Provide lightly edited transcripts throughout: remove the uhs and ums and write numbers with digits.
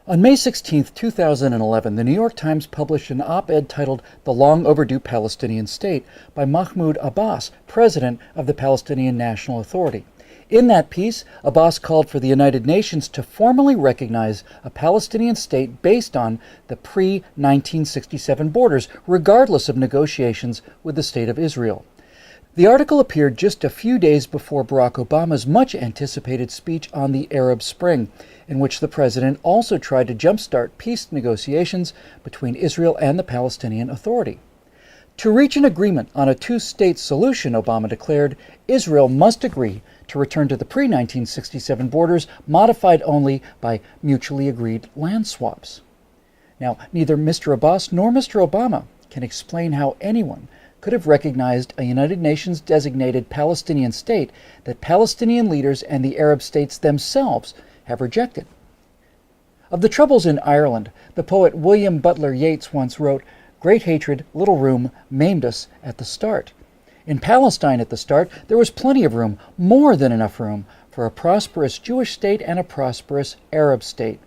On May 16, 2011, the New York Times published an op-ed titled "The Long Overdue Palestinian State" by Mahmoud Abbas, president of the Palestinian National Authority. In that piece, Abbas called for the United Nations to formally recognize a Palestinian state based on the pre-1967 borders, regardless of negotiations with the State of Israel. The article appeared just a few days before Barack Obama's much-anticipated speech on the Arab Spring, in which the president also tried to jumpstart peace negotiations between Israel and the Palestinian Authority. To reach an agreement on a two-state solution, Obama declared, Israel must agree to return to the pre-1967 borders, modified only by mutually agreed land swaps. Now, neither Mr. Abbas nor Mr. Obama can explain how anyone could have recognized a United Nations designated Palestinian state that Palestinian leaders and the Arab states themselves have rejected. Of the troubles in Ireland, the poet William Butler Yeats once wrote, "Great hatred, little room, maimed us at the start." In Palestine at the start, there was plenty of room, more than enough room, for a prosperous Jewish state and a prosperous Arab state.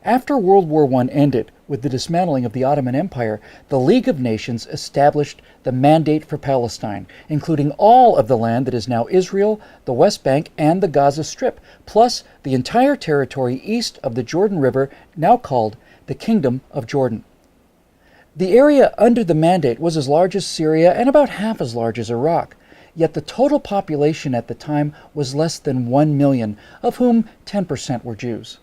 After World War I ended, with the dismantling of the Ottoman Empire, the League of Nations established the Mandate for Palestine, including all of the land that is now Israel, the West Bank, and the Gaza Strip, plus the entire territory east of the Jordan River, now called the Kingdom of Jordan. The area under the Mandate was as large as Syria and about half as large as Iraq, yet the total population at the time was less than 1 million, of whom 10% were Jews.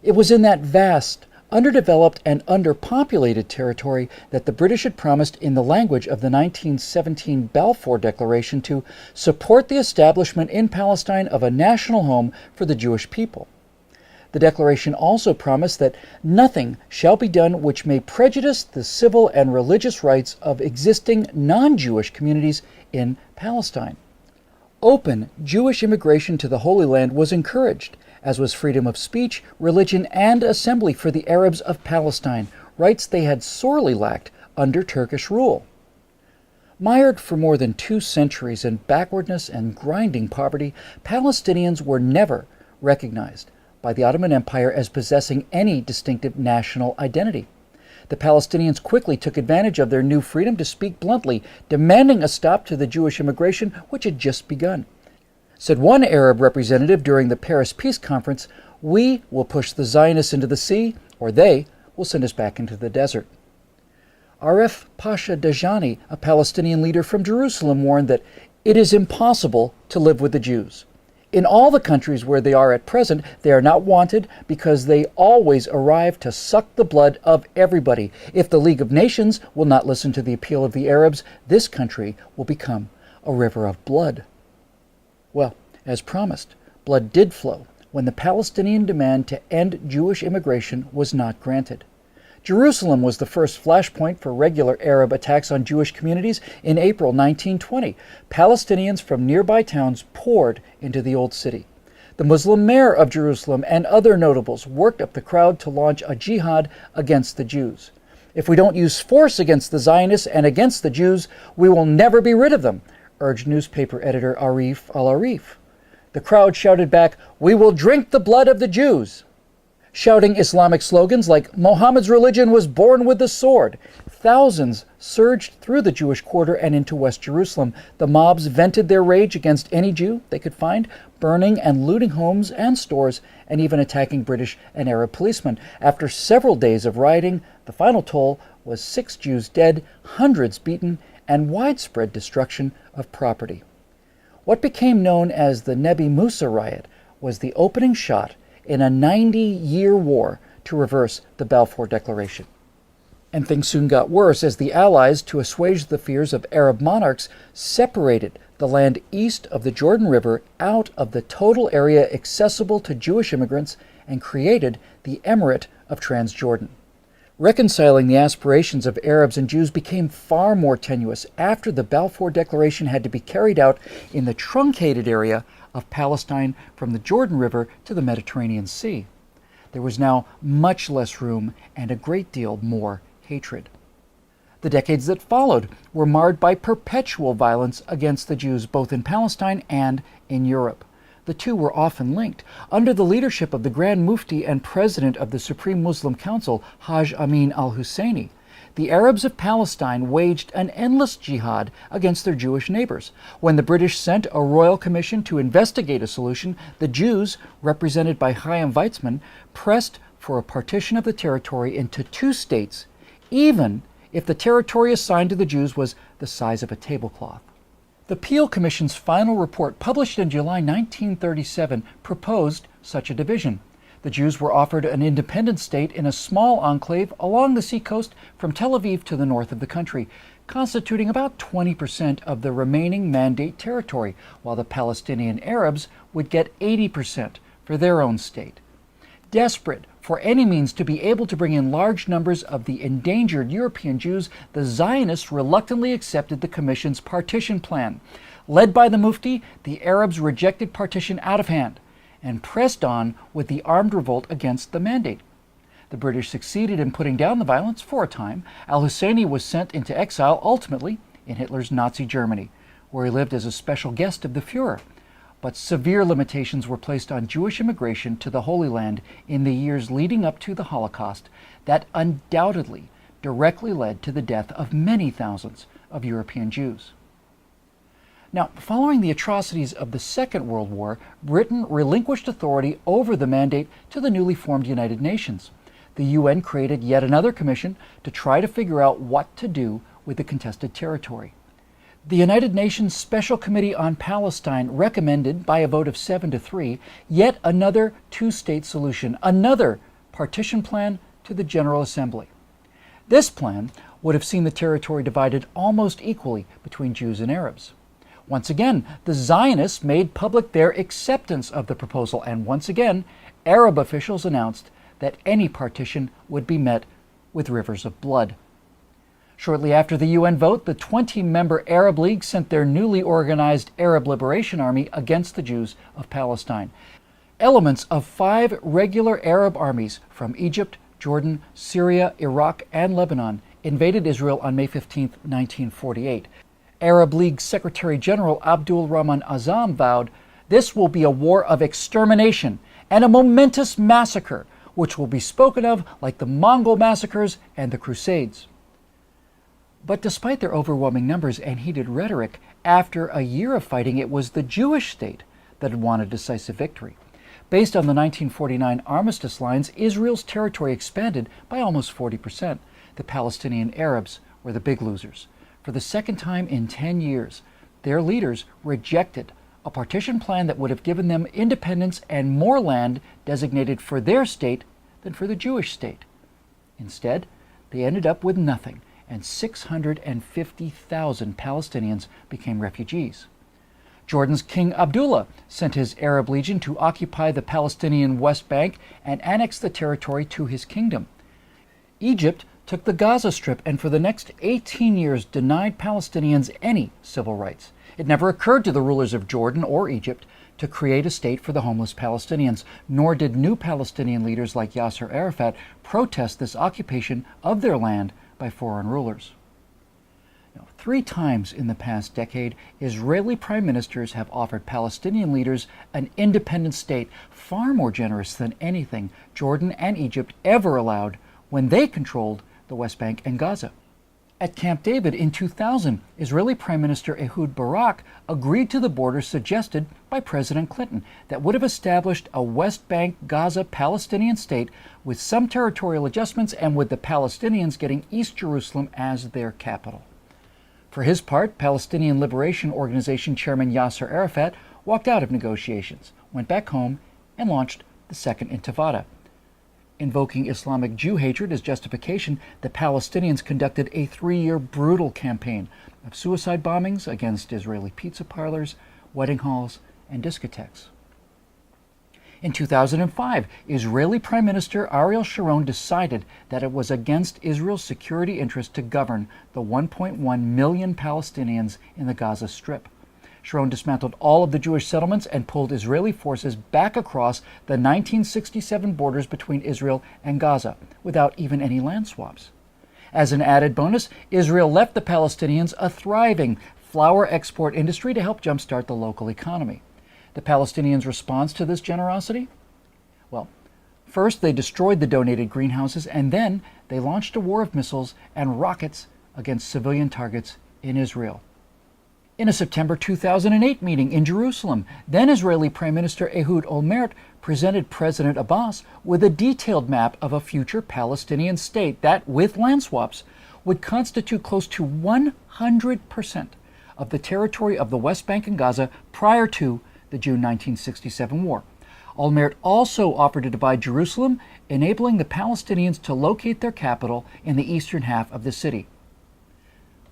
It was in that vast, underdeveloped and underpopulated territory that the British had promised in the language of the 1917 Balfour Declaration to support the establishment in Palestine of a national home for the Jewish people. The declaration also promised that nothing shall be done which may prejudice the civil and religious rights of existing non-Jewish communities in Palestine. Open Jewish immigration to the Holy Land was encouraged, as was freedom of speech, religion, and assembly for the Arabs of Palestine, rights they had sorely lacked under Turkish rule. Mired for more than 2 centuries in backwardness and grinding poverty, Palestinians were never recognized by the Ottoman Empire as possessing any distinctive national identity. The Palestinians quickly took advantage of their new freedom to speak bluntly, demanding a stop to the Jewish immigration which had just begun. Said one Arab representative during the Paris Peace Conference, "We will push the Zionists into the sea, or they will send us back into the desert." Aref Pasha Dajani, a Palestinian leader from Jerusalem, warned that it is impossible to live with the Jews. In all the countries where they are at present, they are not wanted because they always arrive to suck the blood of everybody. If the League of Nations will not listen to the appeal of the Arabs, this country will become a river of blood. Well, as promised, blood did flow when the Palestinian demand to end Jewish immigration was not granted. Jerusalem was the first flashpoint for regular Arab attacks on Jewish communities in April 1920. Palestinians from nearby towns poured into the old city. The Muslim mayor of Jerusalem and other notables worked up the crowd to launch a jihad against the Jews. "If we don't use force against the Zionists and against the Jews, we will never be rid of them," urged newspaper editor Arif al-Arif. The crowd shouted back, "We will drink the blood of the Jews." Shouting Islamic slogans like "Muhammad's religion was born with the sword," thousands surged through the Jewish quarter and into West Jerusalem. The mobs vented their rage against any Jew they could find, burning and looting homes and stores, and even attacking British and Arab policemen. After several days of rioting, the final toll was 6 Jews dead, hundreds beaten, and widespread destruction of property. What became known as the Nebi Musa riot was the opening shot in a 90-year war to reverse the Balfour Declaration. And things soon got worse as the Allies, to assuage the fears of Arab monarchs, separated the land east of the Jordan River out of the total area accessible to Jewish immigrants and created the Emirate of Transjordan. Reconciling the aspirations of Arabs and Jews became far more tenuous after the Balfour Declaration had to be carried out in the truncated area of Palestine from the Jordan River to the Mediterranean Sea. There was now much less room and a great deal more hatred. The decades that followed were marred by perpetual violence against the Jews both in Palestine and in Europe. The two were often linked. Under the leadership of the Grand Mufti and President of the Supreme Muslim Council, Haj Amin al-Husseini, the Arabs of Palestine waged an endless jihad against their Jewish neighbors. When the British sent a royal commission to investigate a solution, the Jews, represented by Chaim Weizmann, pressed for a partition of the territory into two states, even if the territory assigned to the Jews was the size of a tablecloth. The Peel Commission's final report, published in July 1937, proposed such a division. The Jews were offered an independent state in a small enclave along the seacoast from Tel Aviv to the north of the country, constituting about 20% of the remaining mandate territory, while the Palestinian Arabs would get 80% for their own state. Desperate for any means to be able to bring in large numbers of the endangered European Jews, the Zionists reluctantly accepted the Commission's partition plan. Led by the Mufti, the Arabs rejected partition out of hand and pressed on with the armed revolt against the mandate. The British succeeded in putting down the violence for a time. Al-Husseini was sent into exile, ultimately in Hitler's Nazi Germany, where he lived as a special guest of the Führer. But severe limitations were placed on Jewish immigration to the Holy Land in the years leading up to the Holocaust that undoubtedly directly led to the death of many thousands of European Jews. Now, following the atrocities of the Second World War, Britain relinquished authority over the mandate to the newly formed United Nations. The UN created yet another commission to try to figure out what to do with the contested territory. The United Nations Special Committee on Palestine recommended, by a vote of 7-3, yet another two-state solution, another partition plan to the General Assembly. This plan would have seen the territory divided almost equally between Jews and Arabs. Once again, the Zionists made public their acceptance of the proposal, and once again, Arab officials announced that any partition would be met with rivers of blood. Shortly after the UN vote, the 20-member Arab League sent their newly organized Arab Liberation Army against the Jews of Palestine. Elements of 5 regular Arab armies from Egypt, Jordan, Syria, Iraq, and Lebanon invaded Israel on May 15, 1948. Arab League Secretary General Abdul Rahman Azam vowed, "This will be a war of extermination and a momentous massacre, which will be spoken of like the Mongol massacres and the Crusades." But despite their overwhelming numbers and heated rhetoric, after a year of fighting, it was the Jewish state that had won a decisive victory. Based on the 1949 armistice lines, Israel's territory expanded by almost 40%. The Palestinian Arabs were the big losers. For the second time in 10 years, their leaders rejected a partition plan that would have given them independence and more land designated for their state than for the Jewish state. Instead, they ended up with nothing, and 650,000 Palestinians became refugees. Jordan's King Abdullah sent his Arab Legion to occupy the Palestinian West Bank and annex the territory to his kingdom. Egypt took the Gaza Strip and for the next 18 years denied Palestinians any civil rights. It never occurred to the rulers of Jordan or Egypt to create a state for the homeless Palestinians, nor did new Palestinian leaders like Yasser Arafat protest this occupation of their land by foreign rulers. Now, 3 times in the past decade, Israeli prime ministers have offered Palestinian leaders an independent state, far more generous than anything Jordan and Egypt ever allowed when they controlled the West Bank and Gaza. At Camp David in 2000, Israeli Prime Minister Ehud Barak agreed to the border suggested by President Clinton that would have established a West Bank Gaza Palestinian state with some territorial adjustments and with the Palestinians getting East Jerusalem as their capital. For his part, Palestinian Liberation Organization Chairman Yasser Arafat walked out of negotiations, went back home, and launched the Second Intifada. Invoking Islamic Jew hatred as justification, the Palestinians conducted a 3-year brutal campaign of suicide bombings against Israeli pizza parlors, wedding halls, and discotheques. In 2005, Israeli Prime Minister Ariel Sharon decided that it was against Israel's security interest to govern the 1.1 million Palestinians in the Gaza Strip. Sharon dismantled all of the Jewish settlements and pulled Israeli forces back across the 1967 borders between Israel and Gaza without even any land swaps. As an added bonus, Israel left the Palestinians a thriving flour export industry to help jumpstart the local economy. the Palestinians' response to this generosity? Well, first they destroyed the donated greenhouses, and then they launched a war of missiles and rockets against civilian targets in Israel. In a September 2008 meeting in Jerusalem, then Israeli Prime Minister Ehud Olmert presented President Abbas with a detailed map of a future Palestinian state that, with land swaps, would constitute close to 100% of the territory of the West Bank and Gaza prior to the June 1967 war. Olmert also offered to divide Jerusalem, enabling the Palestinians to locate their capital in the eastern half of the city.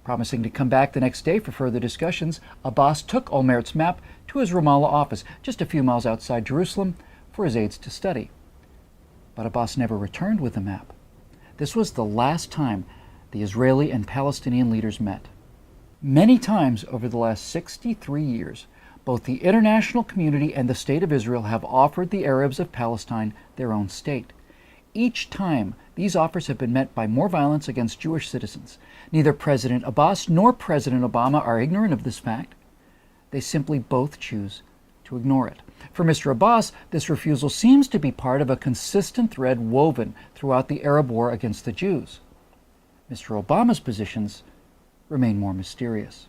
Promising to come back the next day for further discussions, Abbas took Olmert's map to his Ramallah office, just a few miles outside Jerusalem, for his aides to study. But Abbas never returned with the map. This was the last time the Israeli and Palestinian leaders met. Many times over the last 63 years, both the international community and the State of Israel have offered the Arabs of Palestine their own state. Each time, these offers have been met by more violence against Jewish citizens. Neither President Abbas nor President Obama are ignorant of this fact. They simply both choose to ignore it. For Mr. Abbas, this refusal seems to be part of a consistent thread woven throughout the Arab war against the Jews. Mr. Obama's positions remain more mysterious.